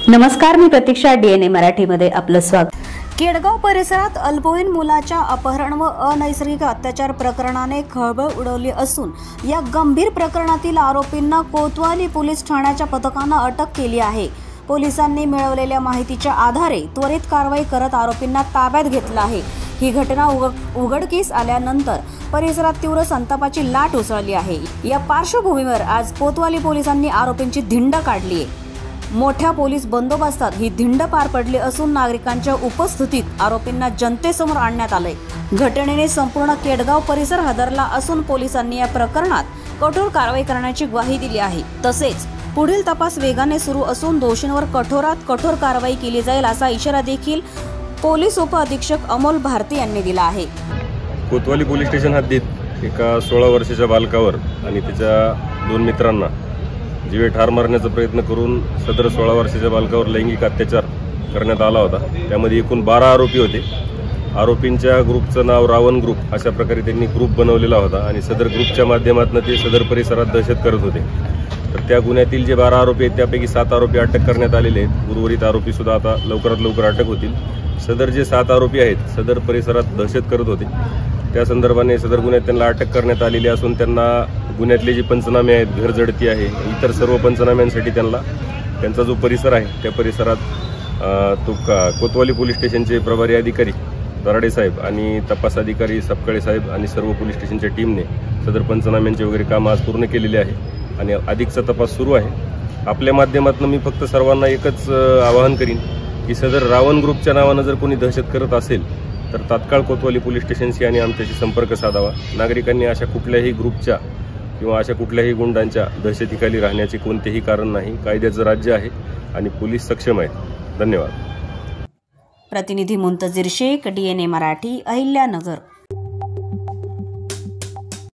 नमस्कार, मी प्रतीक्षा. DNA मराठीमध्ये आपलं स्वागत. केडगाव परिसरात अल्पवयीन मुलाच्या अपहरण व अनैसर्गिक अत्याचार प्रकरणाने खळबळ उडवली असून या गंभीर प्रकरणातील आरोपींना कोतवाली पोलीस ठाण्याच्या पथकाने अटक केली आहे. पोलिसांनी मिळवलेल्या माहितीच्या आधारे त्वरित कारवाई करत आरोपींना ताब्यात घेतलं आहे. ही घटना उघडकीस आल्यानंतर परिसरात तीव्र संतापाची लाट उसळली आहे. या पार्श्वभूमीवर आज कोतवाली पोलिसांनी आरोपींची धिंड काढली आहे. मोठ्या पोलीस बंदोबस्तात ही धिंड पार पडली असून नागरिकांच्या उपस्थितीत आरोपींना जनतेसमोर आणण्यात आले. घटनेने संपूर्ण केडगाव परिसर हादरला असून पोलिसांनी या प्रकरणात कठोर कारवाई करण्याची ग्वाही दिली आहे. तसेच पुढील तपास वेगाने सुरू असून दोषींवर कठोरात कठोर कारवाई केली जाईल असा इशारा देखील पोलीस उप अधीक्षक अमोल भारती यांनी दिला आहे. कोतवाली पोलीस स्टेशन हद्दीत एका 16 वर्षाच्या बालकावर आणि त्याच्या 2 मित्रांना जीवे ठार मारण्याचा प्रयत्न करून सदर 16 वर्षाच्या बालकावर लैंगिक अत्याचार करण्यात आला होता. त्यामध्ये एकूण 12 आरोपी होते. आरोपींच्या ग्रुपचं नाव रावण ग्रुप अशा प्रकारे त्यांनी ग्रुप बनवलेला होता आणि सदर ग्रुपच्या माध्यमातून ते सदर परिसरात दहशत करत होते. तर त्या गुन्ह्यातील जे 12 आरोपी आहेत त्यापैकी 7 आरोपी अटक करण्यात आलेले आहेत. उर्वरित आरोपी सुद्धा आता लवकरात लवकर अटक होतील. सदर जे 7 आरोपी आहेत सदर परिसरात दहशत करत होते. त्या संदर्भाने सदर गुन्ह्यात त्यांना अटक करण्यात आलेली असून त्यांना गुन्ह्यातले जे पंचनामे आहेत, घरजडती आहे, इतर सर्व पंचनाम्यांसाठी त्यांचा जो परिसर आहे त्या परिसरात कोतवाली पोलीस स्टेशनचे प्रभारी अधिकारी दराडे साहेब आणि तपास अधिकारी सपकाळे साहेब आणि सर्व पोलीस स्टेशनच्या टीमने सदर पंचनाम्यांचे वगैरे काम आज पूर्ण केलेले आहे आणि अधिकचा तपास सुरू आहे. आपल्या माध्यमातून मी फक्त सर्वांना एकच आवाहन करीन की सदर रावण ग्रुपच्या नावानं जर कोणी दहशत करत असेल तर तात्काळ कोतवाली पोलीस स्टेशनशी आणि आमच्याशी संपर्क साधावा. नागरिकांनी अशा कुठल्याही ग्रुपच्या किंवा अशा कुठल्याही गुंडांच्या दहशतीखाली राहण्याचे कोणतेही कारण नाही. कायद्याचं राज्य आहे आणि पोलीस सक्षम आहेत. धन्यवाद. प्रतिनिधी मुंतजीर शेख, DNA मराठी, अहिल्यानगर.